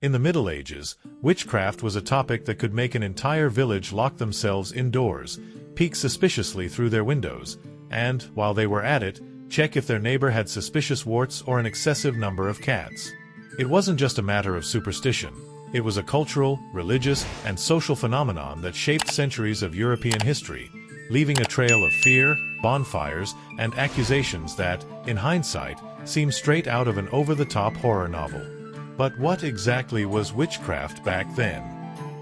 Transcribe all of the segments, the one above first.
In the Middle Ages, witchcraft was a topic that could make an entire village lock themselves indoors, peek suspiciously through their windows, and, while they were at it, check if their neighbor had suspicious warts or an excessive number of cats. It wasn't just a matter of superstition. It was a cultural, religious, and social phenomenon that shaped centuries of European history, leaving a trail of fear, bonfires, and accusations that, in hindsight, seem straight out of an over-the-top horror novel. But what exactly was witchcraft back then?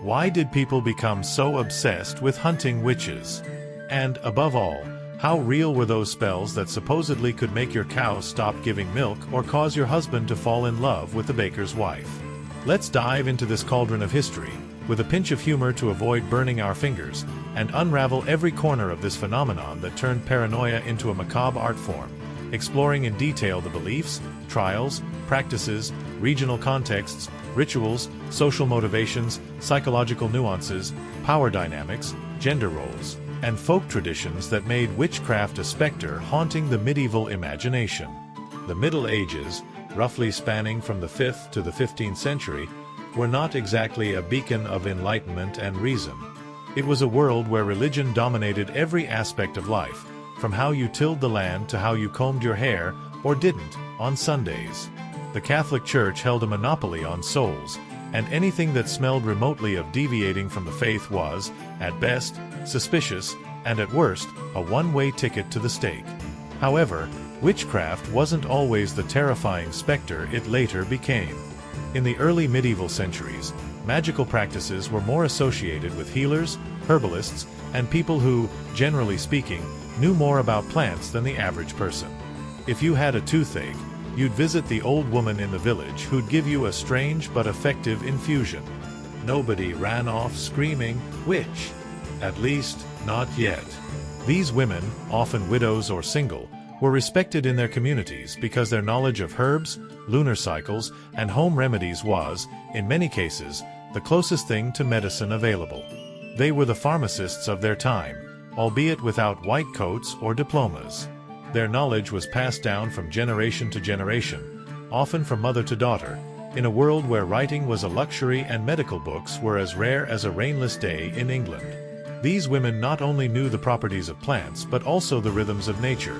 Why did people become so obsessed with hunting witches? And, above all, how real were those spells that supposedly could make your cow stop giving milk or cause your husband to fall in love with the baker's wife? Let's dive into this cauldron of history, with a pinch of humor to avoid burning our fingers, and unravel every corner of this phenomenon that turned paranoia into a macabre art form, exploring in detail the beliefs, trials, practices, regional contexts, rituals, social motivations, psychological nuances, power dynamics, gender roles, and folk traditions that made witchcraft a specter haunting the medieval imagination. The Middle Ages, roughly spanning from the 5th to the 15th century, were not exactly a beacon of enlightenment and reason. It was a world where religion dominated every aspect of life, from how you tilled the land to how you combed your hair, or didn't, on Sundays. The Catholic Church held a monopoly on souls, and anything that smelled remotely of deviating from the faith was, at best, suspicious, and at worst, a one-way ticket to the stake. However, witchcraft wasn't always the terrifying specter it later became. In the early medieval centuries, magical practices were more associated with healers, herbalists, and people who, generally speaking, knew more about plants than the average person. If you had a toothache, you'd visit the old woman in the village who'd give you a strange but effective infusion. Nobody ran off screaming, "Witch!" At least, not yet. These women, often widows or single, were respected in their communities because their knowledge of herbs, lunar cycles, and home remedies was, in many cases, the closest thing to medicine available. They were the pharmacists of their time, albeit without white coats or diplomas. Their knowledge was passed down from generation to generation, often from mother to daughter, in a world where writing was a luxury and medical books were as rare as a rainless day in England. These women not only knew the properties of plants but also the rhythms of nature.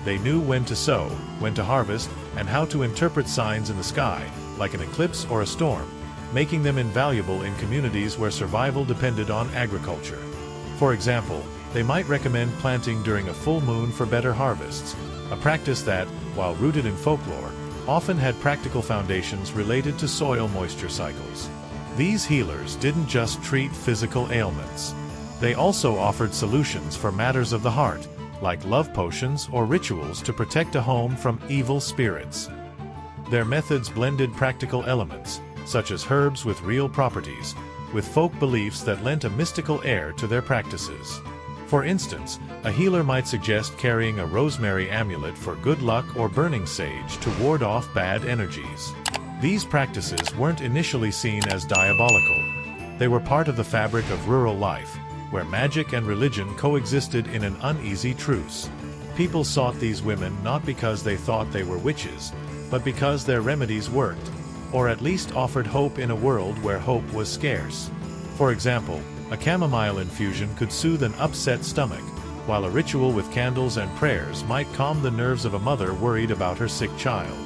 They knew when to sow, when to harvest, and how to interpret signs in the sky, like an eclipse or a storm, making them invaluable in communities where survival depended on agriculture. For example, they might recommend planting during a full moon for better harvests, a practice that, while rooted in folklore, often had practical foundations related to soil moisture cycles. These healers didn't just treat physical ailments. They also offered solutions for matters of the heart, like love potions or rituals to protect a home from evil spirits. Their methods blended practical elements, such as herbs with real properties, with folk beliefs that lent a mystical air to their practices. For instance, a healer might suggest carrying a rosemary amulet for good luck or burning sage to ward off bad energies. These practices weren't initially seen as diabolical. They were part of the fabric of rural life, where magic and religion coexisted in an uneasy truce. People sought these women not because they thought they were witches, but because their remedies worked, or at least offered hope in a world where hope was scarce. For example, a chamomile infusion could soothe an upset stomach, while a ritual with candles and prayers might calm the nerves of a mother worried about her sick child.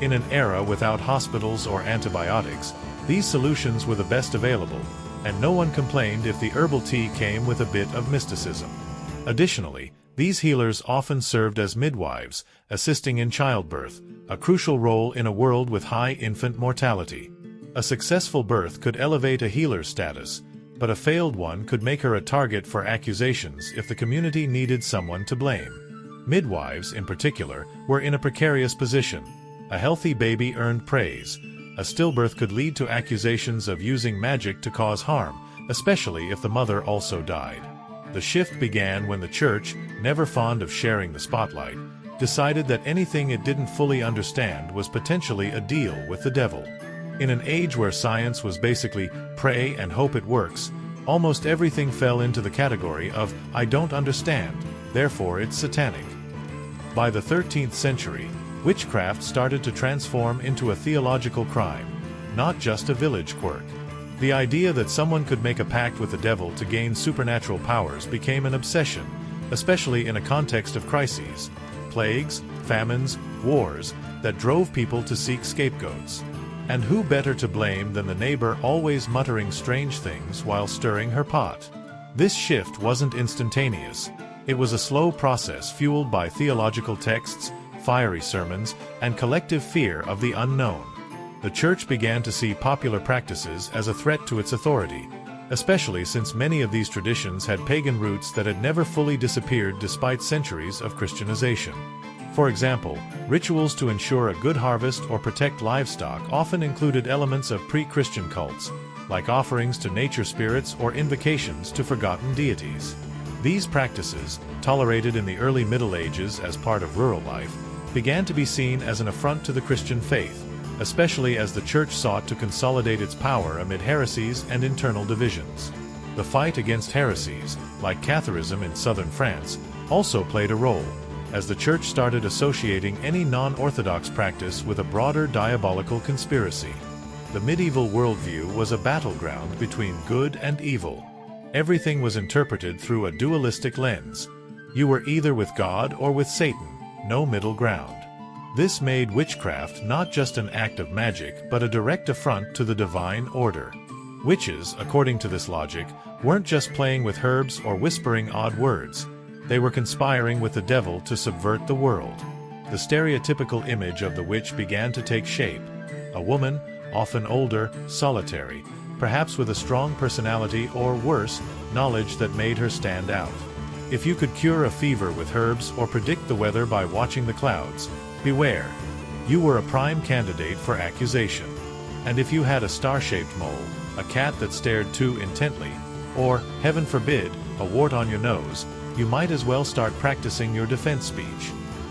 In an era without hospitals or antibiotics, these solutions were the best available, and no one complained if the herbal tea came with a bit of mysticism. Additionally, these healers often served as midwives, assisting in childbirth, a crucial role in a world with high infant mortality. A successful birth could elevate a healer's status, but a failed one could make her a target for accusations if the community needed someone to blame. Midwives, in particular, were in a precarious position. A healthy baby earned praise. A stillbirth could lead to accusations of using magic to cause harm, especially if the mother also died. The shift began when the church, never fond of sharing the spotlight, decided that anything it didn't fully understand was potentially a deal with the devil. In an age where science was basically pray and hope it works, almost everything fell into the category of "I don't understand, therefore it's satanic." By the 13th century, witchcraft started to transform into a theological crime. not just a village quirk. The idea that someone could make a pact with the devil to gain supernatural powers became an obsession, especially in a context of crises, plagues, famines, wars, that drove people to seek scapegoats. And who better to blame than the neighbor always muttering strange things while stirring her pot? This shift wasn't instantaneous. It was a slow process fueled by theological texts, fiery sermons, and collective fear of the unknown. The church began to see popular practices as a threat to its authority, especially since many of these traditions had pagan roots that had never fully disappeared despite centuries of Christianization. For example, rituals to ensure a good harvest or protect livestock often included elements of pre-Christian cults, like offerings to nature spirits or invocations to forgotten deities. These practices, tolerated in the early Middle Ages as part of rural life, began to be seen as an affront to the Christian faith, especially as the church sought to consolidate its power amid heresies and internal divisions. The fight against heresies, like Catharism in southern France, also played a role, as the church started associating any non-orthodox practice with a broader diabolical conspiracy. The medieval worldview was a battleground between good and evil. Everything was interpreted through a dualistic lens. You were either with God or with Satan, no middle ground. This made witchcraft not just an act of magic, but a direct affront to the divine order. Witches, according to this logic, weren't just playing with herbs or whispering odd words. They were conspiring with the devil to subvert the world. The stereotypical image of the witch began to take shape. A woman, often older, solitary, perhaps with a strong personality or worse, knowledge that made her stand out. If you could cure a fever with herbs or predict the weather by watching the clouds, beware. You were a prime candidate for accusation. And if you had a star-shaped mole, a cat that stared too intently, or, heaven forbid, a wart on your nose, you might as well start practicing your defense speech.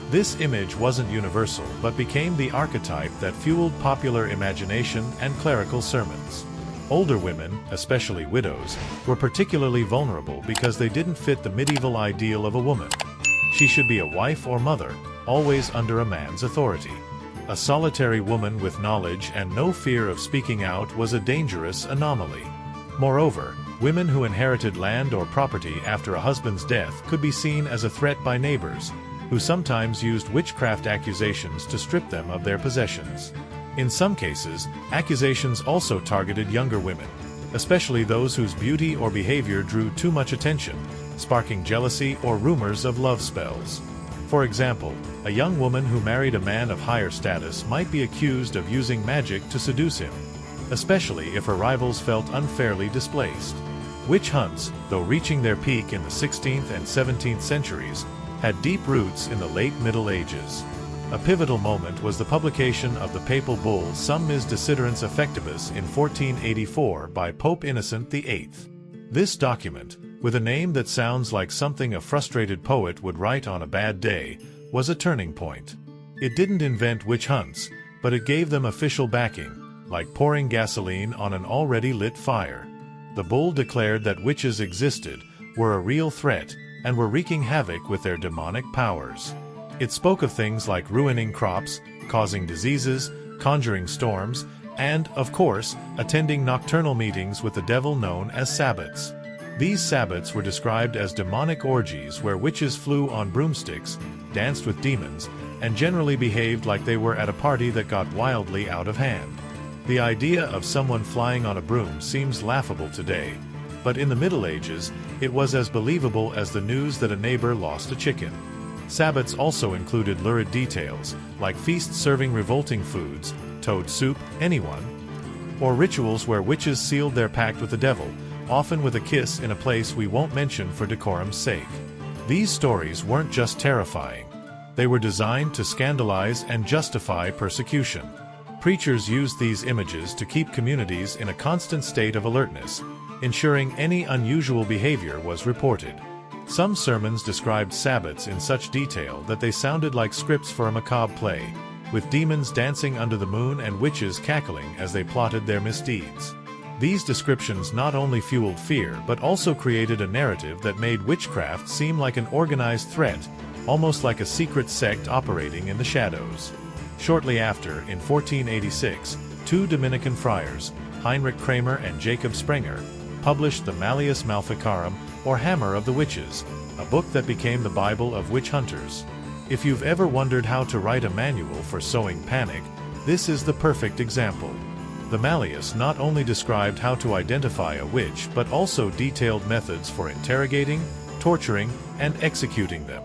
This image wasn't universal but became the archetype that fueled popular imagination and clerical sermons. Older women, especially widows, were particularly vulnerable because they didn't fit the medieval ideal of a woman. She should be a wife or mother, always under a man's authority. A solitary woman with knowledge and no fear of speaking out was a dangerous anomaly. Moreover, women who inherited land or property after a husband's death could be seen as a threat by neighbors, who sometimes used witchcraft accusations to strip them of their possessions. In some cases, accusations also targeted younger women, especially those whose beauty or behavior drew too much attention, sparking jealousy or rumors of love spells. For example, a young woman who married a man of higher status might be accused of using magic to seduce him, especially if her rivals felt unfairly displaced. Witch hunts, though reaching their peak in the 16th and 17th centuries, had deep roots in the late Middle Ages. A pivotal moment was the publication of the papal bull Summis Desiderans Effectibus in 1484 by Pope Innocent VIII. This document, with a name that sounds like something a frustrated poet would write on a bad day, was a turning point. It didn't invent witch hunts, but it gave them official backing, like pouring gasoline on an already lit fire. The bull declared that witches existed, were a real threat, and were wreaking havoc with their demonic powers. It spoke of things like ruining crops, causing diseases, conjuring storms, and, of course, attending nocturnal meetings with the devil known as sabbats. These sabbats were described as demonic orgies where witches flew on broomsticks, danced with demons, and generally behaved like they were at a party that got wildly out of hand. The idea of someone flying on a broom seems laughable today, but in the Middle Ages, it was as believable as the news that a neighbor lost a chicken. Sabbats also included lurid details, like feasts serving revolting foods, toad soup, anyone, or rituals where witches sealed their pact with the devil, often with a kiss in a place we won't mention for decorum's sake. These stories weren't just terrifying. They were designed to scandalize and justify persecution. Preachers used these images to keep communities in a constant state of alertness, ensuring any unusual behavior was reported. Some sermons described sabbats in such detail that they sounded like scripts for a macabre play, with demons dancing under the moon and witches cackling as they plotted their misdeeds. These descriptions not only fueled fear but also created a narrative that made witchcraft seem like an organized threat, almost like a secret sect operating in the shadows. Shortly after, in 1486, two Dominican friars, Heinrich Kramer and Jacob Sprenger, published the Malleus Maleficarum, or Hammer of the Witches, a book that became the Bible of witch hunters. If you've ever wondered how to write a manual for sowing panic, this is the perfect example. The Malleus not only described how to identify a witch but also detailed methods for interrogating, torturing, and executing them.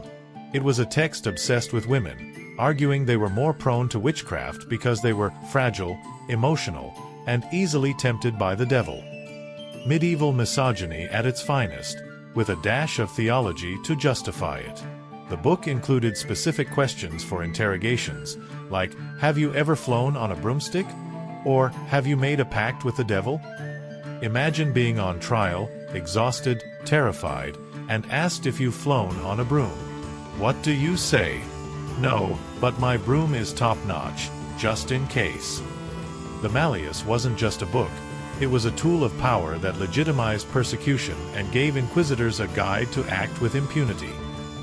It was a text obsessed with women, arguing they were more prone to witchcraft because they were fragile, emotional, and easily tempted by the devil. Medieval misogyny at its finest, with a dash of theology to justify it. The book included specific questions for interrogations, like, "Have you ever flown on a broomstick?" Or, "Have you made a pact with the devil?" Imagine being on trial, exhausted, terrified, and asked if you've flown on a broom. What do you say? "No, but my broom is top-notch, just in case." The Malleus wasn't just a book. It was a tool of power that legitimized persecution and gave inquisitors a guide to act with impunity.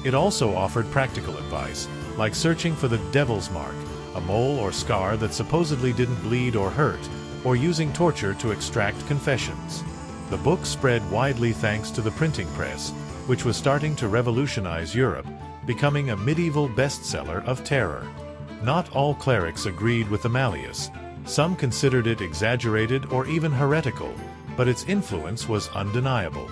It also offered practical advice, like searching for the devil's mark, a mole or scar that supposedly didn't bleed or hurt, or using torture to extract confessions. The book spread widely thanks to the printing press, which was starting to revolutionize Europe, becoming a medieval bestseller of terror. Not all clerics agreed with the Malleus. Some considered it exaggerated or even heretical, but its influence was undeniable.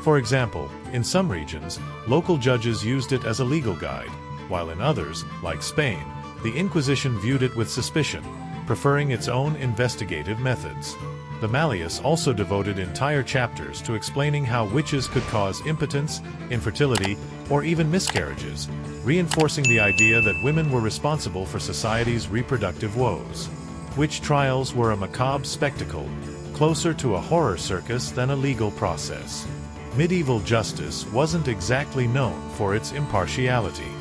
For example, in some regions, local judges used it as a legal guide, while in others, like Spain, the Inquisition viewed it with suspicion, preferring its own investigative methods. The Malleus also devoted entire chapters to explaining how witches could cause impotence, infertility, or even miscarriages, reinforcing the idea that women were responsible for society's reproductive woes. Witch trials were a macabre spectacle, closer to a horror circus than a legal process. Medieval justice wasn't exactly known for its impartiality.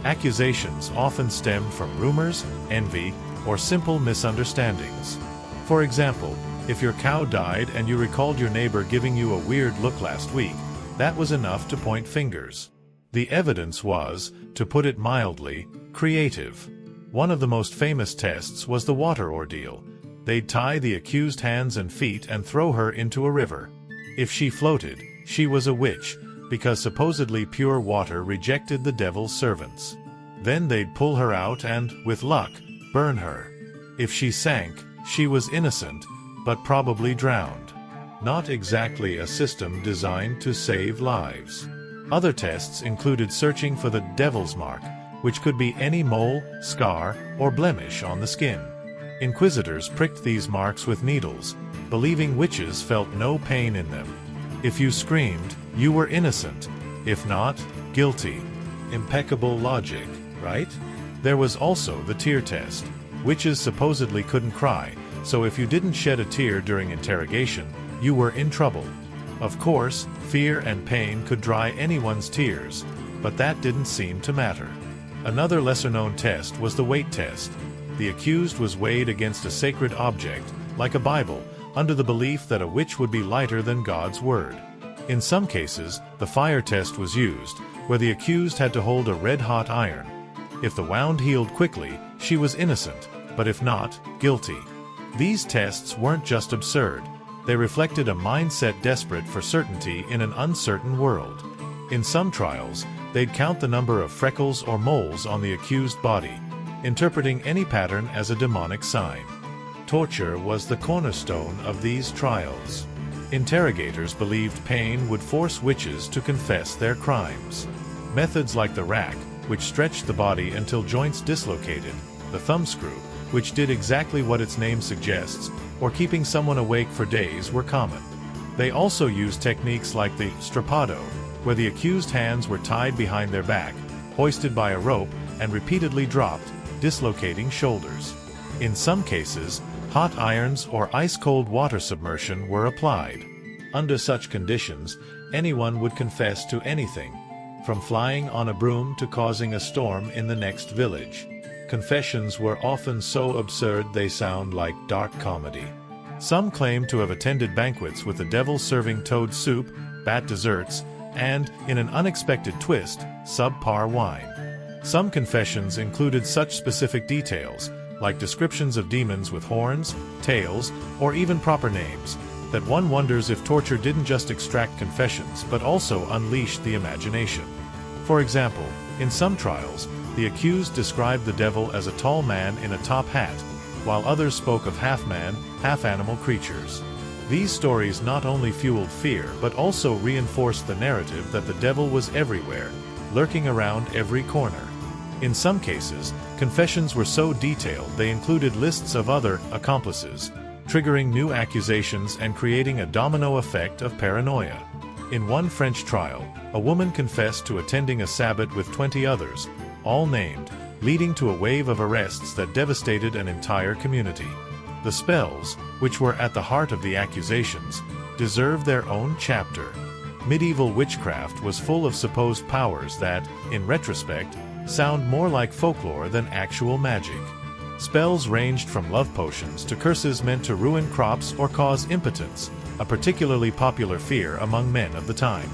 Accusations often stemmed from rumors, envy, or simple misunderstandings. For example, if your cow died and you recalled your neighbor giving you a weird look last week, that was enough to point fingers. The evidence was, to put it mildly, creative. One of the most famous tests was the water ordeal. They'd tie the accused hands and feet and throw her into a river. If she floated, she was a witch, because supposedly pure water rejected the devil's servants. Then they'd pull her out and, with luck, burn her. If she sank, she was innocent, but probably drowned. Not exactly a system designed to save lives. Other tests included searching for the devil's mark, which could be any mole, scar, or blemish on the skin. Inquisitors pricked these marks with needles, believing witches felt no pain in them. If you screamed, you were innocent. If not, guilty. Impeccable logic, right? There was also the tear test. Witches supposedly couldn't cry, so if you didn't shed a tear during interrogation, you were in trouble. Of course, fear and pain could dry anyone's tears, but that didn't seem to matter. Another lesser-known test was the weight test. The accused was weighed against a sacred object, like a Bible, under the belief that a witch would be lighter than God's word. In some cases, the fire test was used, where the accused had to hold a red-hot iron. If the wound healed quickly, she was innocent, but if not, guilty. These tests weren't just absurd. They reflected a mindset desperate for certainty in an uncertain world. In some trials, they'd count the number of freckles or moles on the accused body, interpreting any pattern as a demonic sign. Torture was the cornerstone of these trials. Interrogators believed pain would force witches to confess their crimes. Methods like the rack, which stretched the body until joints dislocated, the thumbscrew, which did exactly what its name suggests, or keeping someone awake for days, were common. They also used techniques like the strappado, where the accused hands were tied behind their back, hoisted by a rope, and repeatedly dropped, dislocating shoulders. In some cases, hot irons or ice-cold water submersion were applied. Under such conditions, anyone would confess to anything, from flying on a broom to causing a storm in the next village. Confessions were often so absurd they sound like dark comedy. Some claim to have attended banquets with the devil serving toad soup, bat desserts, and, in an unexpected twist, subpar wine. Some confessions included such specific details, like descriptions of demons with horns, tails, or even proper names, that one wonders if torture didn't just extract confessions but also unleashed the imagination. For example, in some trials, the accused described the devil as a tall man in a top hat, while others spoke of half-man, half-animal creatures. These stories not only fueled fear but also reinforced the narrative that the devil was everywhere, lurking around every corner. In some cases, confessions were so detailed they included lists of other accomplices, triggering new accusations and creating a domino effect of paranoia. In one French trial, a woman confessed to attending a Sabbat with 20 others, all named, leading to a wave of arrests that devastated an entire community. The spells, which were at the heart of the accusations, deserve their own chapter. Medieval witchcraft was full of supposed powers that, in retrospect, sound more like folklore than actual magic. Spells ranged from love potions to curses meant to ruin crops or cause impotence, a particularly popular fear among men of the time.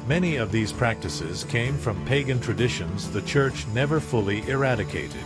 Many of these practices came from pagan traditions the Church never fully eradicated.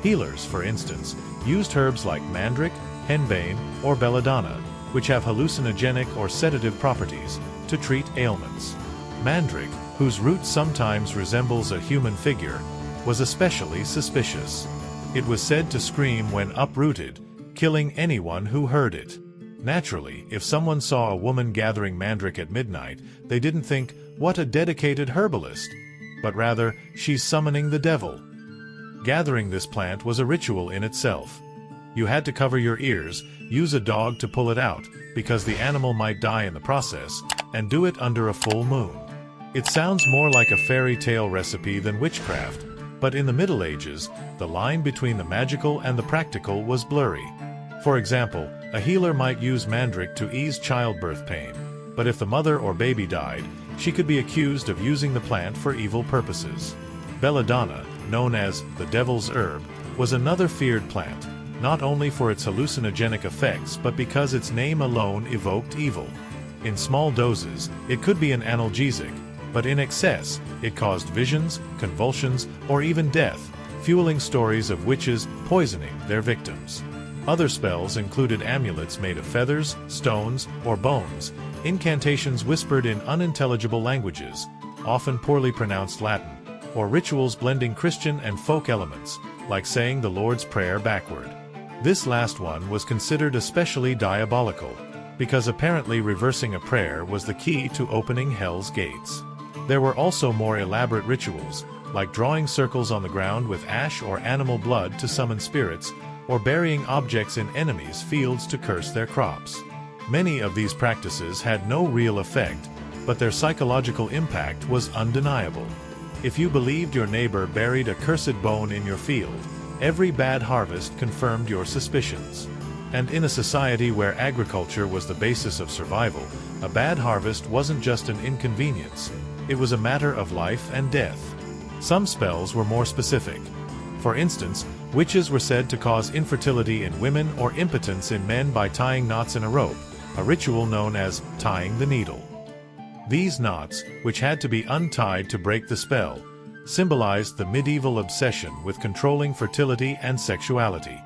Healers, for instance, used herbs like mandrake, henbane, or belladonna, which have hallucinogenic or sedative properties, to treat ailments. Mandrake, whose root sometimes resembles a human figure, was especially suspicious. It was said to scream when uprooted, killing anyone who heard it. Naturally, if someone saw a woman gathering mandrake at midnight, they didn't think, "What a dedicated herbalist," but rather, "She's summoning the devil." Gathering this plant was a ritual in itself. You had to cover your ears, use a dog to pull it out, because the animal might die in the process, and do it under a full moon. It sounds more like a fairy tale recipe than witchcraft, but in the Middle Ages, the line between the magical and the practical was blurry. For example, a healer might use mandrake to ease childbirth pain, but if the mother or baby died, she could be accused of using the plant for evil purposes. Belladonna, known as the devil's herb, was another feared plant, not only for its hallucinogenic effects but because its name alone evoked evil. In small doses, it could be an analgesic, but in excess, it caused visions, convulsions, or even death, fueling stories of witches poisoning their victims. Other spells included amulets made of feathers, stones, or bones, incantations whispered in unintelligible languages, often poorly pronounced Latin, or rituals blending Christian and folk elements, like saying the Lord's Prayer backward. This last one was considered especially diabolical, because apparently reversing a prayer was the key to opening hell's gates. There were also more elaborate rituals, like drawing circles on the ground with ash or animal blood to summon spirits, or burying objects in enemies' fields to curse their crops. Many of these practices had no real effect, but their psychological impact was undeniable. If you believed your neighbor buried a cursed bone in your field, every bad harvest confirmed your suspicions. And in a society where agriculture was the basis of survival, a bad harvest wasn't just an inconvenience, it was a matter of life and death. Some spells were more specific. For instance, witches were said to cause infertility in women or impotence in men by tying knots in a rope, a ritual known as tying the needle. These knots, which had to be untied to break the spell, symbolized the medieval obsession with controlling fertility and sexuality.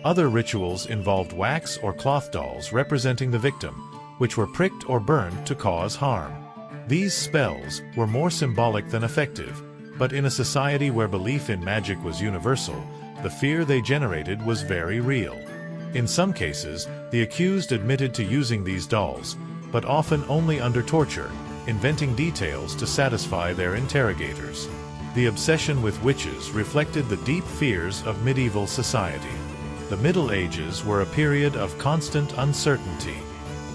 Other rituals involved wax or cloth dolls representing the victim, which were pricked or burned to cause harm. These spells were more symbolic than effective, but in a society where belief in magic was universal, the fear they generated was very real. In some cases, the accused admitted to using these dolls, but often only under torture, inventing details to satisfy their interrogators. The obsession with witches reflected the deep fears of medieval society. The Middle Ages were a period of constant uncertainty.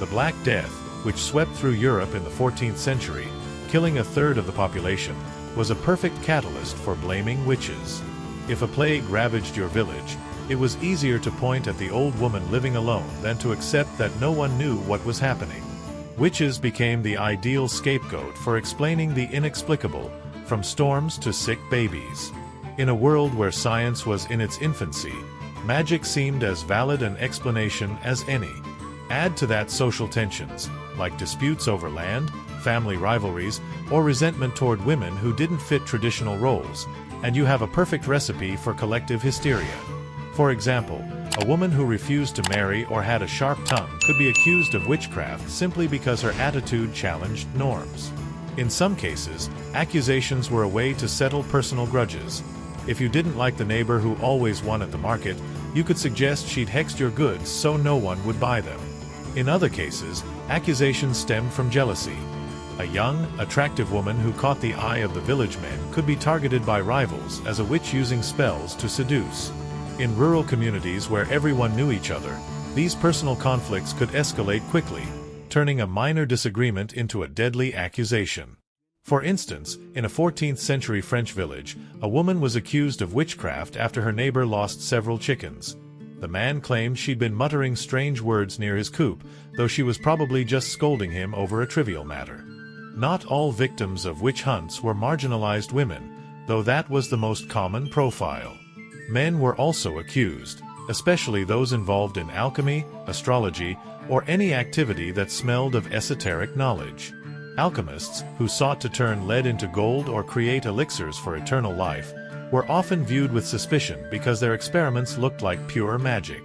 The Black Death, which swept through Europe in the 14th century, killing a third of the population, was a perfect catalyst for blaming witches. If a plague ravaged your village, it was easier to point at the old woman living alone than to accept that no one knew what was happening. Witches became the ideal scapegoat for explaining the inexplicable, from storms to sick babies. In a world where science was in its infancy, magic seemed as valid an explanation as any. Add to that social tensions, like disputes over land, family rivalries, or resentment toward women who didn't fit traditional roles, and you have a perfect recipe for collective hysteria. For example, a woman who refused to marry or had a sharp tongue could be accused of witchcraft simply because her attitude challenged norms. In some cases, accusations were a way to settle personal grudges. If you didn't like the neighbor who always won at the market, you could suggest she'd hexed your goods so no one would buy them. In other cases, accusations stemmed from jealousy. A young, attractive woman who caught the eye of the village men could be targeted by rivals as a witch using spells to seduce. In rural communities where everyone knew each other, these personal conflicts could escalate quickly, turning a minor disagreement into a deadly accusation. For instance, in a 14th-century French village, a woman was accused of witchcraft after her neighbor lost several chickens. The man claimed she'd been muttering strange words near his coop, though she was probably just scolding him over a trivial matter. Not all victims of witch hunts were marginalized women, though that was the most common profile. Men were also accused, especially those involved in alchemy, astrology, or any activity that smelled of esoteric knowledge. Alchemists, who sought to turn lead into gold or create elixirs for eternal life, were often viewed with suspicion because their experiments looked like pure magic.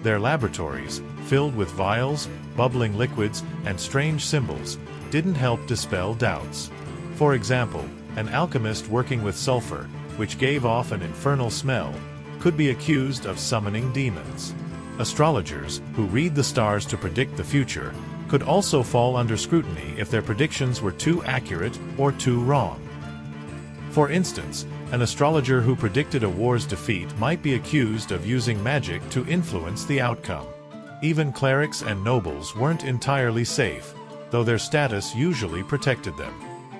Their laboratories, filled with vials, bubbling liquids, and strange symbols, didn't help dispel doubts. For example, an alchemist working with sulfur, which gave off an infernal smell, could be accused of summoning demons. Astrologers, who read the stars to predict the future, could also fall under scrutiny if their predictions were too accurate or too wrong. For instance, an astrologer who predicted a war's defeat might be accused of using magic to influence the outcome. Even clerics and nobles weren't entirely safe, though their status usually protected them.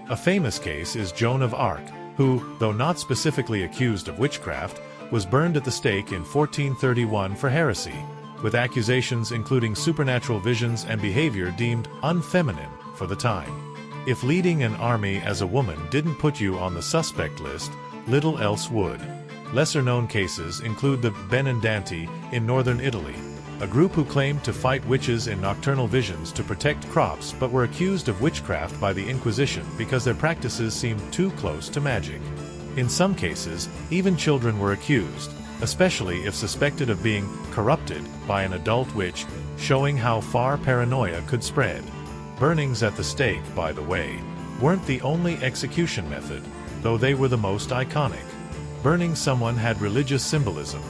A famous case is Joan of Arc, who, though not specifically accused of witchcraft, was burned at the stake in 1431 for heresy, with accusations including supernatural visions and behavior deemed unfeminine for the time. If leading an army as a woman didn't put you on the suspect list, little else would. Lesser-known cases include the Benandanti in northern Italy, a group who claimed to fight witches in nocturnal visions to protect crops but were accused of witchcraft by the Inquisition because their practices seemed too close to magic. In some cases, even children were accused, especially if suspected of being corrupted by an adult witch, showing how far paranoia could spread. Burnings at the stake, by the way, weren't the only execution method, though they were the most iconic. Burning someone had religious symbolism.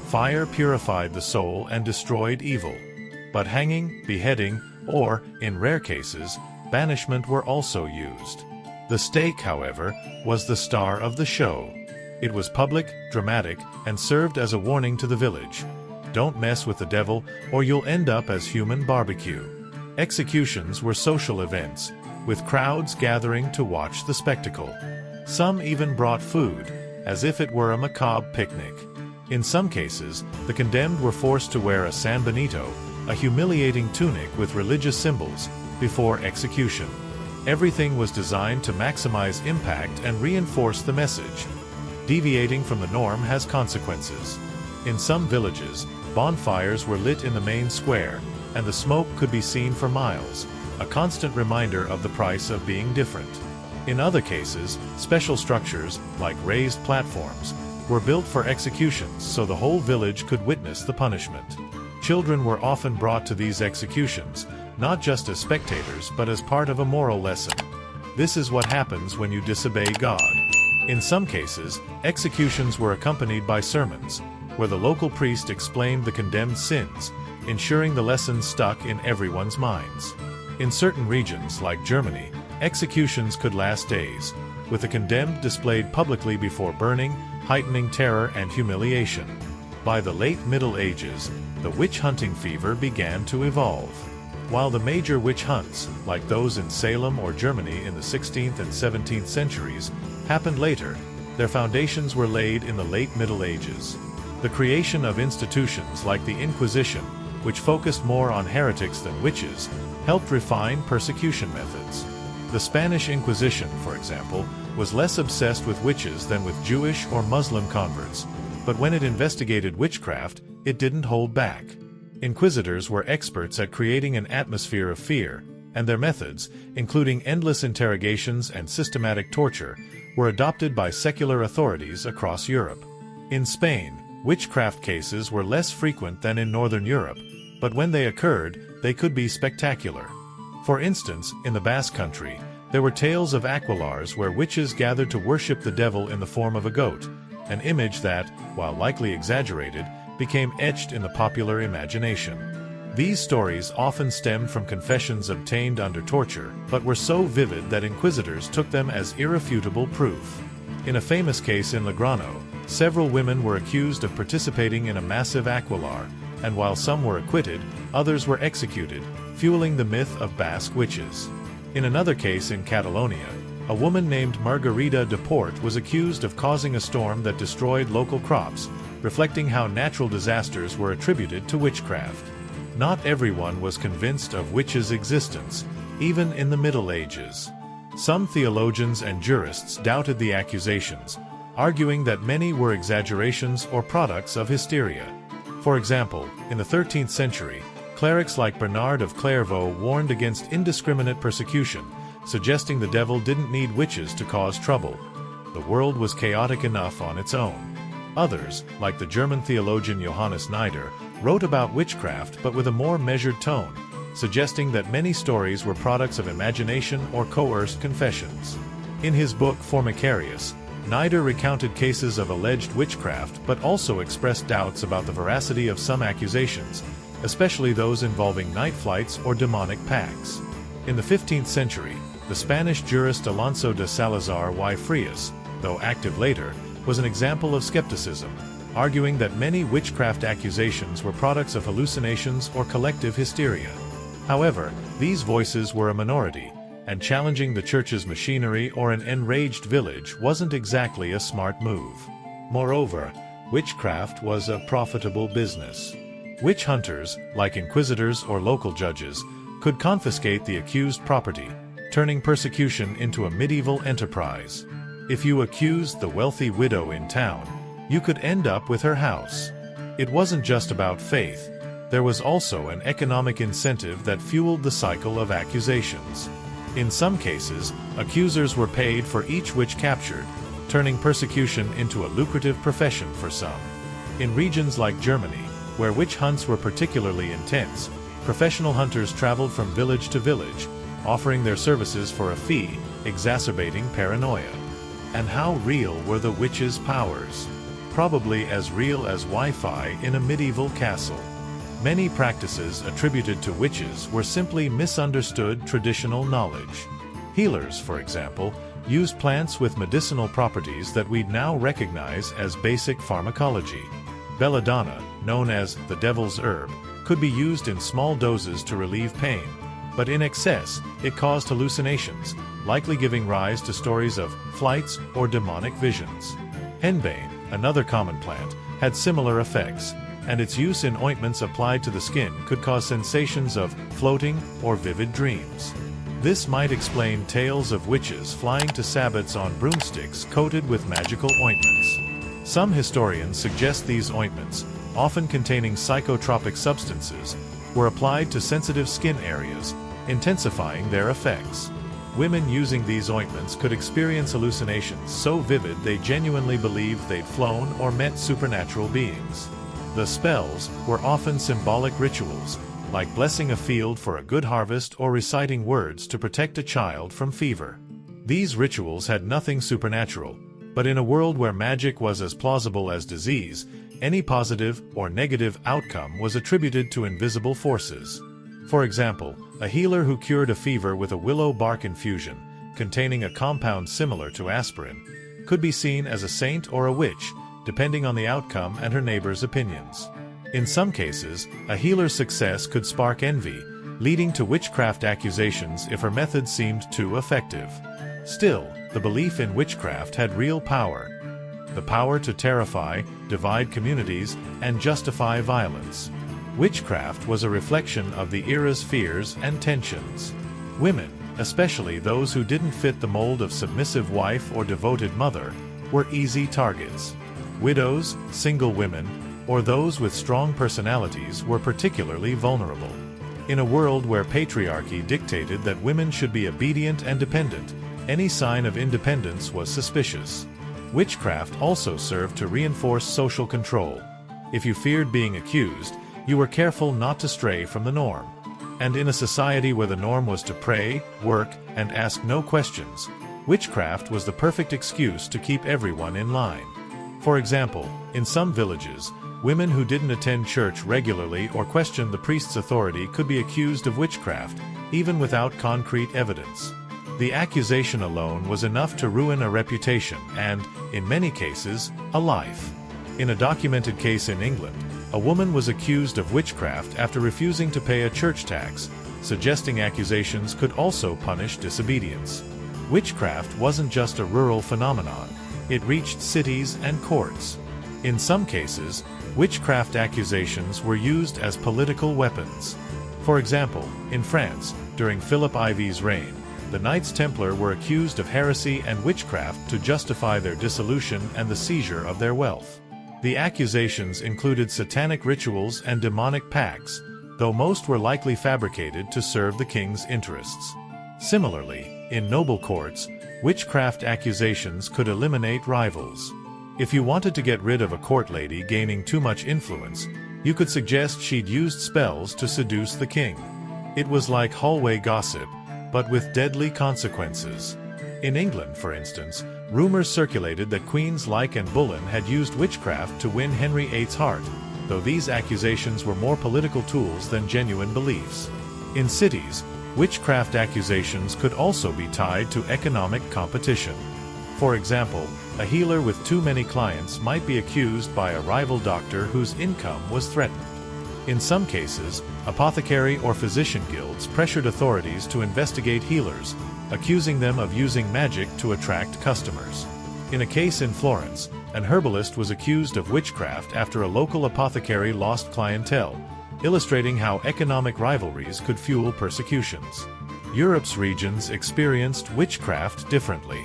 Fire purified the soul and destroyed evil. But hanging, beheading, or, in rare cases, banishment were also used. The stake, however, was the star of the show. It was public, dramatic, and served as a warning to the village. Don't mess with the devil, or you'll end up as human barbecue. Executions were social events, with crowds gathering to watch the spectacle. Some even brought food, as if it were a macabre picnic. In some cases, the condemned were forced to wear a San Benito, a humiliating tunic with religious symbols, before execution. Everything was designed to maximize impact and reinforce the message. Deviating from the norm has consequences. In some villages, bonfires were lit in the main square, and the smoke could be seen for miles, a constant reminder of the price of being different. In other cases, special structures, like raised platforms, were built for executions so the whole village could witness the punishment. Children were often brought to these executions, not just as spectators but as part of a moral lesson. This is what happens when you disobey God. In some cases, executions were accompanied by sermons, where the local priest explained the condemned sins, ensuring the lesson stuck in everyone's minds. In certain regions, like Germany, executions could last days, with the condemned displayed publicly before burning, heightening terror and humiliation. By the late Middle Ages, the witch-hunting fever began to evolve. While the major witch hunts, like those in Salem or Germany in the 16th and 17th centuries, happened later, their foundations were laid in the late Middle Ages. The creation of institutions like the Inquisition, which focused more on heretics than witches, helped refine persecution methods. The Spanish Inquisition, for example, was less obsessed with witches than with Jewish or Muslim converts, but when it investigated witchcraft, it didn't hold back. Inquisitors were experts at creating an atmosphere of fear, and their methods, including endless interrogations and systematic torture, were adopted by secular authorities across Europe. In Spain, Witchcraft cases were less frequent than in Northern Europe, but when they occurred, they could be spectacular. For instance, in the Basque Country, there were tales of aquelarres where witches gathered to worship the devil in the form of a goat, an image that, while likely exaggerated, became etched in the popular imagination. These stories often stemmed from confessions obtained under torture, but were so vivid that inquisitors took them as irrefutable proof. In a famous case in Lograno, several women were accused of participating in a massive aquelarre, and while some were acquitted, others were executed, fueling the myth of Basque witches. In another case in Catalonia, a woman named Margarida de Port was accused of causing a storm that destroyed local crops, reflecting how natural disasters were attributed to witchcraft. Not everyone was convinced of witches' existence, even in the Middle Ages. Some theologians and jurists doubted the accusations, arguing that many were exaggerations or products of hysteria. For example, in the 13th century, clerics like Bernard of Clairvaux warned against indiscriminate persecution, suggesting the devil didn't need witches to cause trouble. The world was chaotic enough on its own. Others, like the German theologian Johannes Nieder, wrote about witchcraft but with a more measured tone, suggesting that many stories were products of imagination or coerced confessions. In his book Formicarius, Nieder recounted cases of alleged witchcraft but also expressed doubts about the veracity of some accusations, especially those involving night flights or demonic pacts. In the 15th century, the Spanish jurist Alonso de Salazar y Frias, though active later, was an example of skepticism, arguing that many witchcraft accusations were products of hallucinations or collective hysteria. However, these voices were a minority, and challenging the church's machinery or an enraged village wasn't exactly a smart move. Moreover, witchcraft was a profitable business. Witch hunters, like inquisitors or local judges, could confiscate the accused property, turning persecution into a medieval enterprise. If you accused the wealthy widow in town, you could end up with her house. It wasn't just about faith. There was also an economic incentive that fueled the cycle of accusations. In some cases, accusers were paid for each witch captured, turning persecution into a lucrative profession for some. In regions like Germany, where witch hunts were particularly intense, professional hunters traveled from village to village, offering their services for a fee, exacerbating paranoia. And how real were the witches' powers? Probably as real as Wi-Fi in a medieval castle. Many practices attributed to witches were simply misunderstood traditional knowledge. Healers, for example, used plants with medicinal properties that we'd now recognize as basic pharmacology. Belladonna, known as the devil's herb, could be used in small doses to relieve pain, but in excess, it caused hallucinations, likely giving rise to stories of flights or demonic visions. Henbane, another common plant, had similar effects, and its use in ointments applied to the skin could cause sensations of floating or vivid dreams. This might explain tales of witches flying to sabbats on broomsticks coated with magical ointments. Some historians suggest these ointments, often containing psychotropic substances, were applied to sensitive skin areas, intensifying their effects. Women using these ointments could experience hallucinations so vivid they genuinely believed they'd flown or met supernatural beings. The spells were often symbolic rituals, like blessing a field for a good harvest or reciting words to protect a child from fever. These rituals had nothing supernatural, but in a world where magic was as plausible as disease, any positive or negative outcome was attributed to invisible forces. For example, a healer who cured a fever with a willow bark infusion, containing a compound similar to aspirin, could be seen as a saint or a witch, depending on the outcome and her neighbor's opinions. In some cases, a healer's success could spark envy, leading to witchcraft accusations if her method seemed too effective. Still, the belief in witchcraft had real power. The power to terrify, divide communities, and justify violence. Witchcraft was a reflection of the era's fears and tensions. Women, especially those who didn't fit the mold of submissive wife or devoted mother, were easy targets. Widows, single women, or those with strong personalities were particularly vulnerable. In a world where patriarchy dictated that women should be obedient and dependent, any sign of independence was suspicious. Witchcraft also served to reinforce social control. If you feared being accused, you were careful not to stray from the norm. And in a society where the norm was to pray, work, and ask no questions, witchcraft was the perfect excuse to keep everyone in line. For example, in some villages, women who didn't attend church regularly or questioned the priest's authority could be accused of witchcraft, even without concrete evidence. The accusation alone was enough to ruin a reputation and, in many cases, a life. In a documented case in England, a woman was accused of witchcraft after refusing to pay a church tax, suggesting accusations could also punish disobedience. Witchcraft wasn't just a rural phenomenon, it reached cities and courts. In some cases, witchcraft accusations were used as political weapons. For example, in France, during Philip IV's reign, the Knights Templar were accused of heresy and witchcraft to justify their dissolution and the seizure of their wealth. The accusations included satanic rituals and demonic pacts, though most were likely fabricated to serve the king's interests. Similarly, in noble courts, witchcraft accusations could eliminate rivals. If you wanted to get rid of a court lady gaining too much influence, you could suggest she'd used spells to seduce the king. It was like hallway gossip, but with deadly consequences. In England, for instance, rumors circulated that Queens Lyke and Bullen had used witchcraft to win Henry VIII's heart, though these accusations were more political tools than genuine beliefs. In cities, witchcraft accusations could also be tied to economic competition. For example, a healer with too many clients might be accused by a rival doctor whose income was threatened. In some cases, apothecary or physician guilds pressured authorities to investigate healers, accusing them of using magic to attract customers. In a case in Florence, an herbalist was accused of witchcraft after a local apothecary lost clientele, illustrating how economic rivalries could fuel persecutions. Europe's regions experienced witchcraft differently.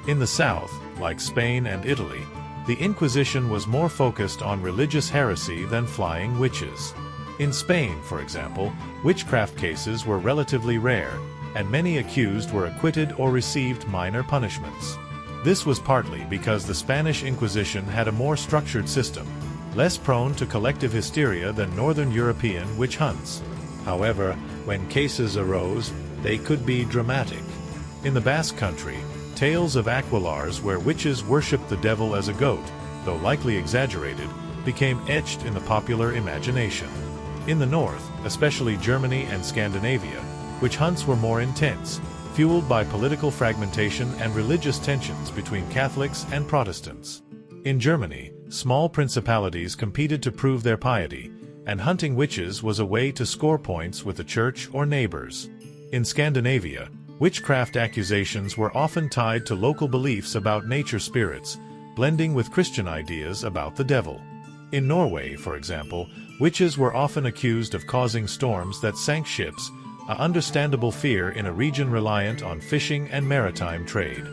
In the south, like Spain and Italy, the Inquisition was more focused on religious heresy than flying witches. In Spain, for example, witchcraft cases were relatively rare, and many accused were acquitted or received minor punishments. This was partly because the Spanish Inquisition had a more structured system, less prone to collective hysteria than Northern European witch hunts. However, when cases arose, they could be dramatic. In the Basque Country, tales of aquelarres where witches worshipped the devil as a goat, though likely exaggerated, became etched in the popular imagination. In the north, especially Germany and Scandinavia, witch hunts were more intense, fueled by political fragmentation and religious tensions between Catholics and Protestants. In Germany, small principalities competed to prove their piety, and hunting witches was a way to score points with the church or neighbors. In Scandinavia, witchcraft accusations were often tied to local beliefs about nature spirits, blending with Christian ideas about the devil. In Norway, for example, witches were often accused of causing storms that sank ships, an understandable fear in a region reliant on fishing and maritime trade.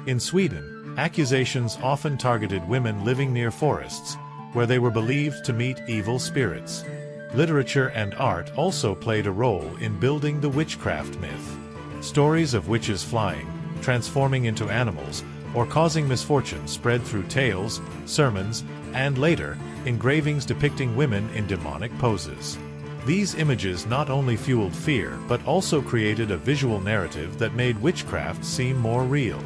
In Sweden, accusations often targeted women living near forests, where they were believed to meet evil spirits. Literature and art also played a role in building the witchcraft myth. Stories of witches flying, transforming into animals, or causing misfortune spread through tales, sermons, and later, engravings depicting women in demonic poses. These images not only fueled fear but also created a visual narrative that made witchcraft seem more real.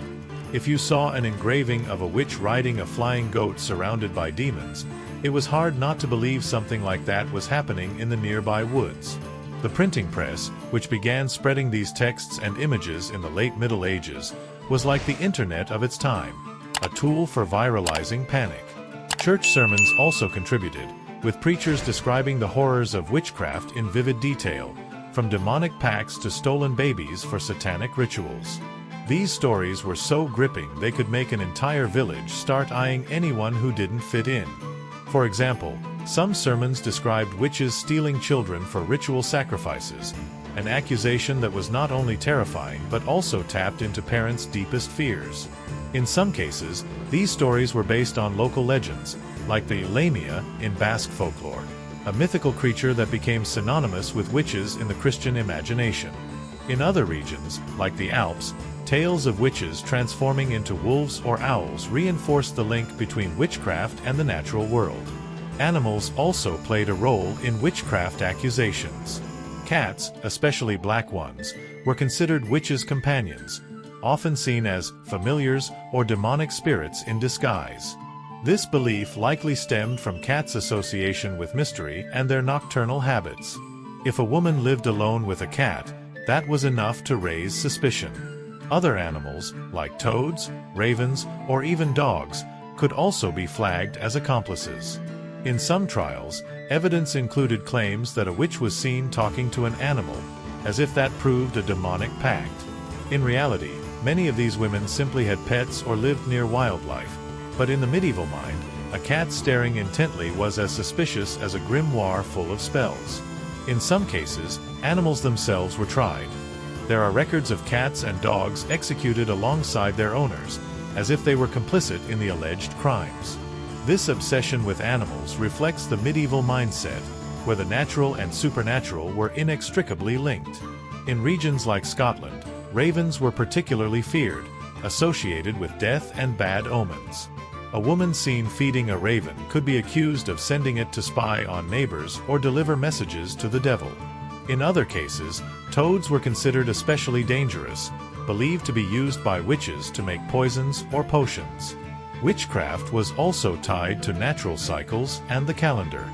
If you saw an engraving of a witch riding a flying goat surrounded by demons, it was hard not to believe something like that was happening in the nearby woods. The printing press, which began spreading these texts and images in the late Middle Ages, was like the internet of its time, a tool for viralizing panic. Church sermons also contributed, with preachers describing the horrors of witchcraft in vivid detail, from demonic pacts to stolen babies for satanic rituals. These stories were so gripping they could make an entire village start eyeing anyone who didn't fit in. For example, some sermons described witches stealing children for ritual sacrifices, an accusation that was not only terrifying but also tapped into parents' deepest fears. In some cases, these stories were based on local legends, like the Lamia in Basque folklore, a mythical creature that became synonymous with witches in the Christian imagination. In other regions, like the Alps, tales of witches transforming into wolves or owls reinforced the link between witchcraft and the natural world. Animals also played a role in witchcraft accusations. Cats, especially black ones, were considered witches' companions, often seen as familiars or demonic spirits in disguise. This belief likely stemmed from cats' association with mystery and their nocturnal habits. If a woman lived alone with a cat, that was enough to raise suspicion. Other animals, like toads, ravens, or even dogs, could also be flagged as accomplices. In some trials, evidence included claims that a witch was seen talking to an animal, as if that proved a demonic pact. In reality, many of these women simply had pets or lived near wildlife, but in the medieval mind, a cat staring intently was as suspicious as a grimoire full of spells. In some cases, animals themselves were tried. There are records of cats and dogs executed alongside their owners, as if they were complicit in the alleged crimes. This obsession with animals reflects the medieval mindset, where the natural and supernatural were inextricably linked. In regions like Scotland, ravens were particularly feared, associated with death and bad omens. A woman seen feeding a raven could be accused of sending it to spy on neighbors or deliver messages to the devil. In other cases, toads were considered especially dangerous, believed to be used by witches to make poisons or potions. Witchcraft was also tied to natural cycles and the calendar.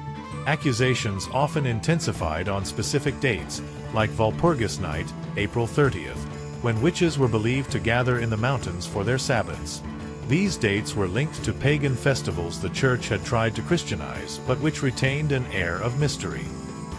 Accusations often intensified on specific dates, like Walpurgis Night, April 30th, when witches were believed to gather in the mountains for their Sabbaths. These dates were linked to pagan festivals the Church had tried to Christianize, but which retained an air of mystery.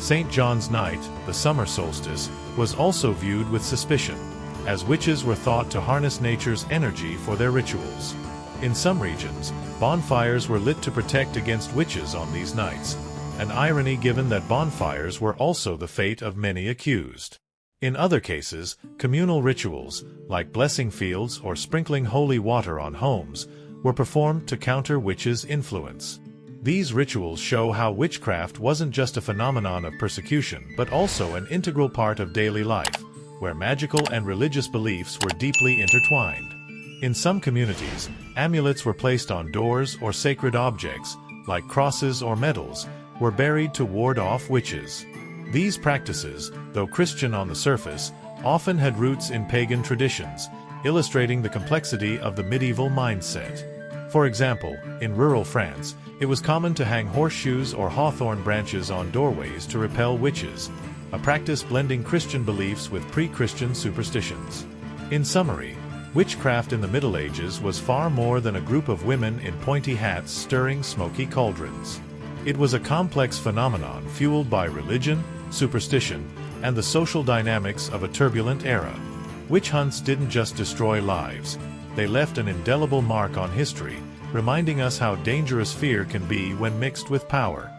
St. John's Night, the summer solstice, was also viewed with suspicion, as witches were thought to harness nature's energy for their rituals. In some regions, bonfires were lit to protect against witches on these nights, an irony given that bonfires were also the fate of many accused. In other cases, communal rituals, like blessing fields or sprinkling holy water on homes, were performed to counter witches' influence. These rituals show how witchcraft wasn't just a phenomenon of persecution but also an integral part of daily life, where magical and religious beliefs were deeply intertwined. In some communities, amulets were placed on doors or sacred objects, like crosses or medals, were buried to ward off witches. These practices, though Christian on the surface, often had roots in pagan traditions, illustrating the complexity of the medieval mindset. For example, in rural France, it was common to hang horseshoes or hawthorn branches on doorways to repel witches, a practice blending Christian beliefs with pre-Christian superstitions. In summary, witchcraft in the Middle Ages was far more than a group of women in pointy hats stirring smoky cauldrons. It was a complex phenomenon fueled by religion, superstition, and the social dynamics of a turbulent era. Witch hunts didn't just destroy lives, they left an indelible mark on history, reminding us how dangerous fear can be when mixed with power.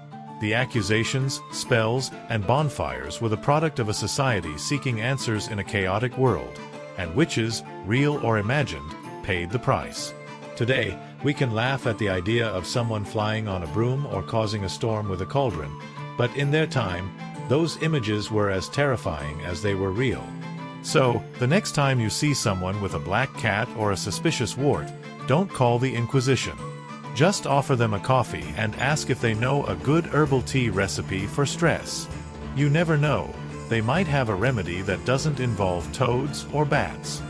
The accusations, spells, and bonfires were the product of a society seeking answers in a chaotic world, and witches, real or imagined, paid the price. Today, we can laugh at the idea of someone flying on a broom or causing a storm with a cauldron, but in their time, those images were as terrifying as they were real. So, the next time you see someone with a black cat or a suspicious wart, don't call the Inquisition. Just offer them a coffee and ask if they know a good herbal tea recipe for stress. You never know, they might have a remedy that doesn't involve toads or bats.